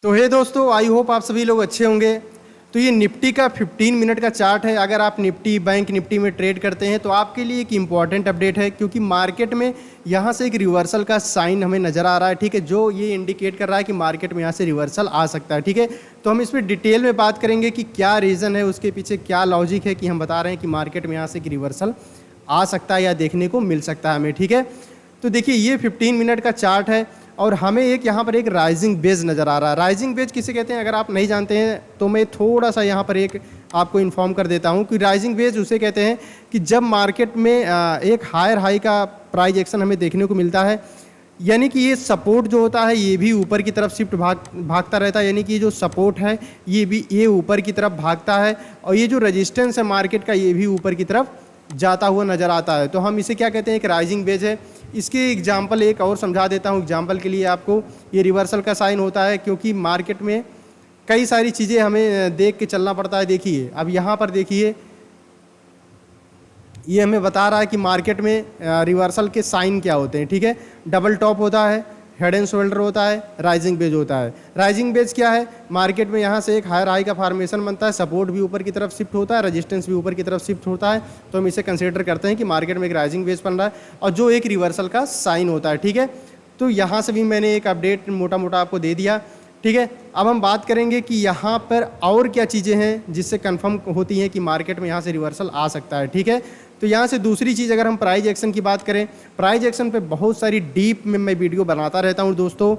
तो हे दोस्तों, I hope आप सभी लोग अच्छे होंगे। तो ये निफ्टी का 15 मिनट का चार्ट है। अगर आप निफ्टी बैंक निफ्टी में ट्रेड करते हैं तो आपके लिए एक इम्पॉर्टेंट अपडेट है, क्योंकि मार्केट में यहाँ से एक रिवर्सल का साइन हमें नज़र आ रहा है। ठीक है, जो ये इंडिकेट कर रहा है कि मार्केट में यहाँ से रिवर्सल आ सकता है। ठीक है, तो हम इसमें डिटेल में बात करेंगे कि क्या रीज़न है, उसके पीछे क्या लॉजिक है कि हम बता रहे हैं कि मार्केट में यहाँ से एक रिवर्सल आ सकता है या देखने को मिल सकता है हमें। ठीक है, तो देखिए ये 15 मिनट का चार्ट है और हमें एक यहाँ पर एक राइजिंग बेज नज़र आ रहा है। राइजिंग बेज किसे कहते हैं, अगर आप नहीं जानते हैं तो मैं थोड़ा सा यहाँ पर एक आपको इन्फॉर्म कर देता हूँ कि राइजिंग बेज उसे कहते हैं कि जब मार्केट में एक हायर हाई का प्राइस एक्शन हमें देखने को मिलता है, यानी कि ये सपोर्ट जो होता है ये भी ऊपर की तरफ शिफ्ट भागता रहता है, यानी कि जो सपोर्ट है ये ऊपर की तरफ भागता है और ये जो रजिस्टेंस है मार्केट का ये भी ऊपर की तरफ जाता हुआ नज़र आता है। तो हम इसे क्या कहते हैं, एक राइजिंग बेज है। इसके एग्जाम्पल एक और समझा देता हूँ एग्जाम्पल के लिए आपको। ये रिवर्सल का साइन होता है क्योंकि मार्केट में कई सारी चीज़ें हमें देख के चलना पड़ता है। देखिए अब यहाँ पर देखिए, ये हमें बता रहा है कि मार्केट में रिवर्सल के साइन क्या होते हैं। ठीक है, डबल टॉप होता है, हेड एंड शोल्डर होता है, राइजिंग बेज होता है। राइजिंग बेज क्या है, मार्केट में यहाँ से एक हायर हाई का फॉर्मेशन बनता है, सपोर्ट भी ऊपर की तरफ शिफ्ट होता है, रेजिस्टेंस भी ऊपर की तरफ शिफ्ट होता है। तो हम इसे कंसीडर करते हैं कि मार्केट में एक राइजिंग बेज बन रहा है और जो एक रिवर्सल का साइन होता है। ठीक है, तो यहाँ से भी मैंने एक अपडेट मोटा मोटा आपको दे दिया। ठीक है, अब हम बात करेंगे कि यहाँ पर और क्या चीज़ें हैं जिससे कंफर्म होती हैं कि मार्केट में यहाँ से रिवर्सल आ सकता है। ठीक है, तो यहाँ से दूसरी चीज़, अगर हम प्राइस एक्शन की बात करें, प्राइस एक्शन पे बहुत सारी डीप में मैं वीडियो बनाता रहता हूँ दोस्तों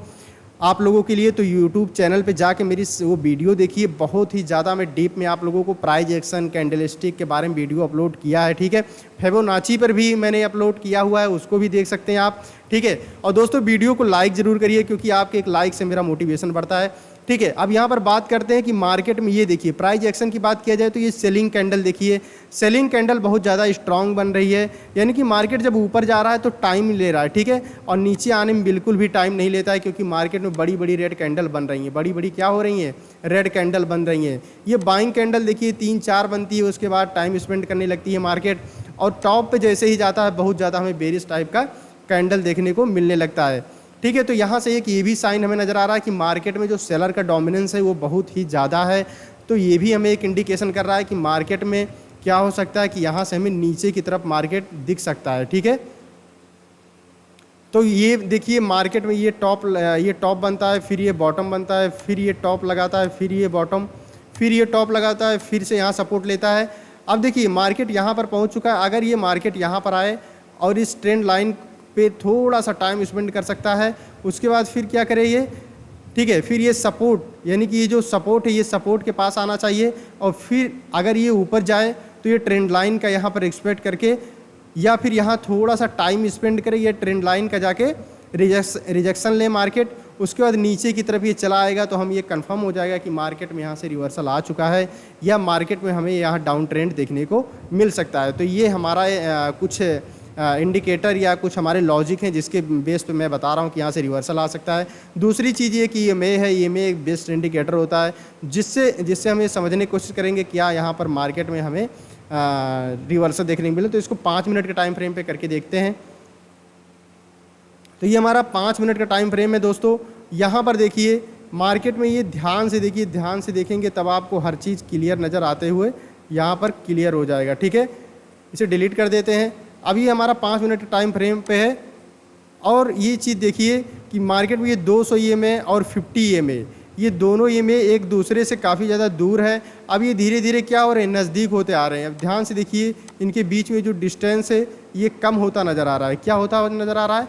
आप लोगों के लिए। तो यूट्यूब चैनल पे जाके मेरी वो वीडियो देखिए, बहुत ही ज़्यादा मैं डीप में आप लोगों को प्राइस एक्शन कैंडलस्टिक के बारे में वीडियो अपलोड किया है। ठीक है, फिबोनाची पर भी मैंने अपलोड किया हुआ है, उसको भी देख सकते हैं आप। ठीक है, और दोस्तों वीडियो को लाइक ज़रूर करिए क्योंकि आपके एक लाइक से मेरा मोटिवेशन बढ़ता है। ठीक है, अब यहाँ पर बात करते हैं कि मार्केट में ये देखिए प्राइस एक्शन की बात किया जाए तो ये सेलिंग कैंडल देखिए, सेलिंग कैंडल बहुत ज़्यादा स्ट्रांग बन रही है, यानी कि मार्केट जब ऊपर जा रहा है तो टाइम ले रहा है। ठीक है, और नीचे आने में बिल्कुल भी टाइम नहीं लेता है क्योंकि मार्केट में बड़ी बड़ी रेड कैंडल बन रही हैं। बड़ी बड़ी क्या हो रही हैं, रेड कैंडल बन रही हैं। ये बाइंग कैंडल देखिए 3-4 बनती है, उसके बाद टाइम स्पेंड करने लगती है मार्केट और टॉप पर जैसे ही जाता है बहुत ज़्यादा हमें बेरिश टाइप का कैंडल देखने को मिलने लगता है। ठीक है, तो यहाँ से एक ये भी साइन हमें नज़र आ रहा है कि मार्केट में जो सेलर का डोमिनेंस है वो बहुत ही ज़्यादा है। तो ये भी हमें एक इंडिकेशन कर रहा है कि मार्केट में क्या हो सकता है कि यहाँ से हमें नीचे की तरफ मार्केट दिख सकता है। ठीक है, तो ये देखिए मार्केट में ये टॉप बनता है, फिर ये बॉटम बनता है, फिर ये टॉप लगाता है, फिर ये बॉटम, फिर ये टॉप लगाता है, फिर से यहाँ सपोर्ट लेता है। अब देखिए मार्केट यहाँ पर पहुँच चुका है। अगर ये मार्केट यहाँ पर आए और इस ट्रेंड लाइन पे थोड़ा सा टाइम स्पेंड कर सकता है, उसके बाद फिर क्या करे ये, ठीक है, फिर ये सपोर्ट, यानी कि ये जो सपोर्ट है ये सपोर्ट के पास आना चाहिए और फिर अगर ये ऊपर जाए तो ये ट्रेंड लाइन का यहाँ पर एक्सपेक्ट करके या फिर यहाँ थोड़ा सा टाइम स्पेंड करे, ये ट्रेंड लाइन का जाके रिजेक्शन ले मार्केट, उसके बाद नीचे की तरफ ये चला आएगा तो हम ये कंफर्म हो जाएगा कि मार्केट में यहाँ से रिवर्सल आ चुका है या मार्केट में हमें यहाँ डाउन ट्रेंड देखने को मिल सकता है। तो ये हमारा कुछ इंडिकेटर या कुछ हमारे लॉजिक हैं जिसके बेस पे मैं बता रहा हूँ कि यहाँ से रिवर्सल आ सकता है। दूसरी चीज़ ये कि EMA है, EMA एक बेस्ट इंडिकेटर होता है जिससे हम ये समझने की कोशिश करेंगे क्या यहाँ पर मार्केट में हमें रिवर्सल देखने को मिले। तो इसको 5 मिनट के टाइम फ्रेम पे करके देखते हैं। तो ये हमारा 5 मिनट का टाइम फ्रेम है दोस्तों। यहाँ पर देखिए मार्केट में ये ध्यान से देखिए, ध्यान से देखेंगे तब आपको हर चीज़ क्लियर नज़र आते हुए यहाँ पर क्लियर हो जाएगा। ठीक है, इसे डिलीट कर देते हैं। अभी हमारा 5 मिनट टाइम फ्रेम पे है और ये चीज़ देखिए कि मार्केट में ये 200 EMA और 50 EMA, ये दोनों EMA एक दूसरे से काफ़ी ज़्यादा दूर है। अब ये धीरे धीरे क्या हो रहे हैं, नज़दीक होते आ रहे हैं। अब ध्यान से देखिए इनके बीच में जो डिस्टेंस है ये कम होता नज़र आ रहा है। क्या होता नज़र आ रहा है,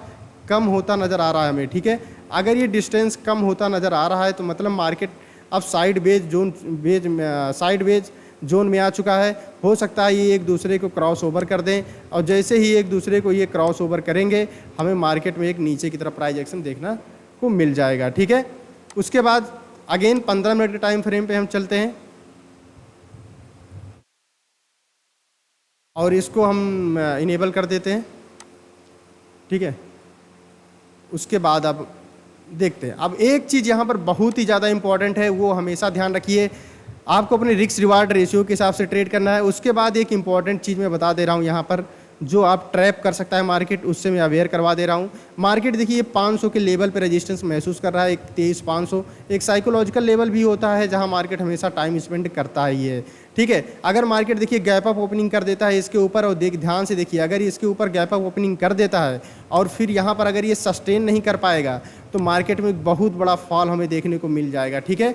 कम होता नज़र आ रहा है हमें। ठीक है, अगर ये डिस्टेंस कम होता नज़र आ रहा है तो मतलब मार्केट अब साइड वेज जोन में आ चुका है। हो सकता है ये एक दूसरे को क्रॉस ओवर कर दें और जैसे ही एक दूसरे को ये क्रॉस ओवर करेंगे हमें मार्केट में एक नीचे की तरफ प्राइस एक्शन देखना को मिल जाएगा। ठीक है, उसके बाद अगेन 15 मिनट के टाइम फ्रेम पे हम चलते हैं और इसको हम इनेबल कर देते हैं। ठीक है, उसके बाद अब देखते हैं। अब एक चीज़ यहाँ पर बहुत ही ज़्यादा इंपॉर्टेंट है, वो हमेशा ध्यान रखिए, आपको अपने रिस्क रिवार्ड रेशियो के हिसाब से ट्रेड करना है। उसके बाद एक इंपॉर्टेंट चीज़ मैं बता दे रहा हूँ यहाँ पर जो आप ट्रैप कर सकता है मार्केट, उससे मैं अवेयर करवा दे रहा हूँ। मार्केट देखिए 500 के लेवल पे रेजिस्टेंस महसूस कर रहा है, एक 23,500 एक साइकोलॉजिकल लेवल भी होता है जहाँ मार्केट हमेशा टाइम स्पेंड करता ही है, ठीक है। अगर मार्केट देखिए गैप अप ओपनिंग कर देता है इसके ऊपर, और ध्यान से देखिए, अगर इसके ऊपर गैप अप ओपनिंग कर देता है और फिर यहाँ पर अगर ये सस्टेन नहीं कर पाएगा तो मार्केट में एक बहुत बड़ा फॉल हमें देखने को मिल जाएगा, ठीक है।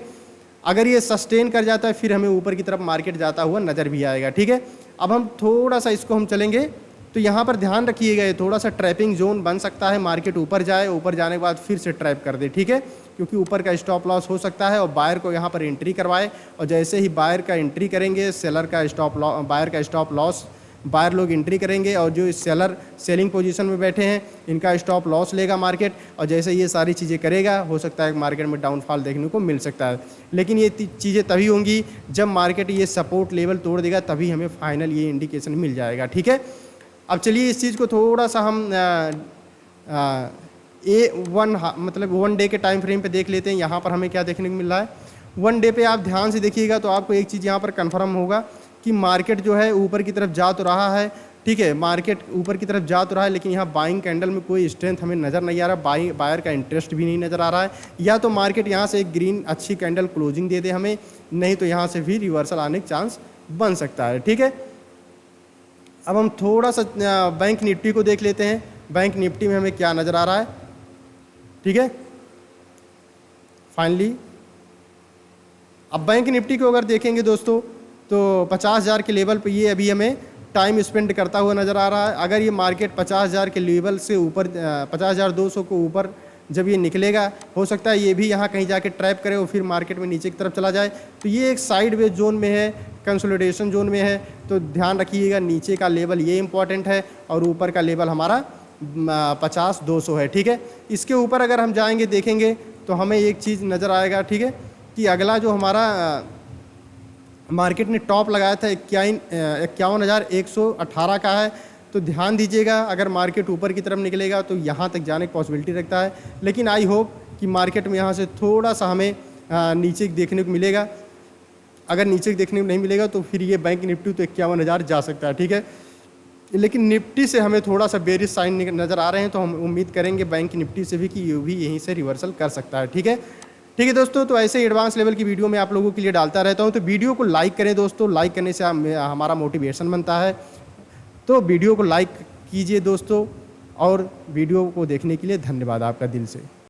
अगर ये सस्टेन कर जाता है फिर हमें ऊपर की तरफ मार्केट जाता हुआ नज़र भी आएगा, ठीक है। अब हम थोड़ा सा इसको हम चलेंगे तो यहाँ पर ध्यान रखिएगा, ये थोड़ा सा ट्रैपिंग जोन बन सकता है, मार्केट ऊपर जाए, ऊपर जाने के बाद फिर से ट्रैप कर दे, ठीक है, क्योंकि ऊपर का स्टॉप लॉस हो सकता है और बायर को यहाँ पर एंट्री करवाए, और जैसे ही बायर का एंट्री करेंगे बायर का स्टॉप लॉस बायर लोग एंट्री करेंगे, और जो सेलर सेलिंग पोजीशन में बैठे हैं इनका स्टॉप लॉस लेगा मार्केट, और जैसे ये सारी चीज़ें करेगा हो सकता है मार्केट में डाउनफॉल देखने को मिल सकता है। लेकिन ये चीज़ें तभी होंगी जब मार्केट ये सपोर्ट लेवल तोड़ देगा, तभी हमें फाइनल ये इंडिकेशन मिल जाएगा, ठीक है। अब चलिए इस चीज़ को थोड़ा सा हम मतलब 1 डे के टाइम फ्रेम पे देख लेते हैं। यहाँ पर हमें क्या देखने को मिल रहा है, 1 डे पे आप ध्यान से देखिएगा तो आपको एक चीज़ यहाँ पर कंफर्म होगा कि मार्केट जो है ऊपर की तरफ जा तो रहा है, ठीक है, मार्केट ऊपर की तरफ जा तो रहा है, लेकिन यहाँ बाइंग कैंडल में कोई स्ट्रेंथ हमें नज़र नहीं आ रहा, बायर का इंटरेस्ट भी नहीं नज़र आ रहा है। या तो मार्केट यहाँ से एक ग्रीन अच्छी कैंडल क्लोजिंग दे दे हमें, नहीं तो यहाँ से भी रिवर्सल आने के चांस बन सकता है, ठीक है। अब हम थोड़ा सा बैंक निफ्टी को देख लेते हैं, बैंक निफ्टी में हमें क्या नज़र आ रहा है, ठीक है। फाइनली अब बैंक निफ्टी को अगर देखेंगे दोस्तों तो 50,000 के लेवल पे ये अभी हमें टाइम स्पेंड करता हुआ नज़र आ रहा है। अगर ये मार्केट 50,000 के लेवल से ऊपर 50,200 को ऊपर जब ये निकलेगा, हो सकता है ये भी यहाँ कहीं जाके ट्रैप करे और फिर मार्केट में नीचे की तरफ चला जाए। तो ये एक साइडवेज जोन में है, कंसोलिडेशन जोन में है, तो ध्यान रखिएगा नीचे का लेवल ये इंपॉर्टेंट है और ऊपर का लेवल हमारा 50,200 है, ठीक है। इसके ऊपर अगर हम जाएंगे देखेंगे तो हमें एक चीज़ नज़र आएगा, ठीक है, कि अगला जो हमारा मार्केट ने टॉप लगाया था 51,118 का है, तो ध्यान दीजिएगा अगर मार्केट ऊपर की तरफ निकलेगा तो यहाँ तक जाने की पॉसिबिलिटी रखता है। लेकिन आई होप कि मार्केट में यहाँ से थोड़ा सा हमें नीचे देखने को मिलेगा। अगर नीचे देखने को नहीं मिलेगा तो फिर ये बैंक निफ्टी तो 51,000 जा सकता है, ठीक है। लेकिन निफ्टी से हमें थोड़ा सा बेरिश साइन नज़र आ रहे हैं, तो हम उम्मीद करेंगे बैंक निफ्टी से भी कि ये भी यहीं से रिवर्सल कर सकता है, ठीक है। ठीक है दोस्तों, तो ऐसे ही एडवांस लेवल की वीडियो मैं आप लोगों के लिए डालता रहता हूं, तो वीडियो को लाइक करें दोस्तों, लाइक करने से हमारा मोटिवेशन बनता है। तो वीडियो को लाइक कीजिए दोस्तों, और वीडियो को देखने के लिए धन्यवाद आपका दिल से।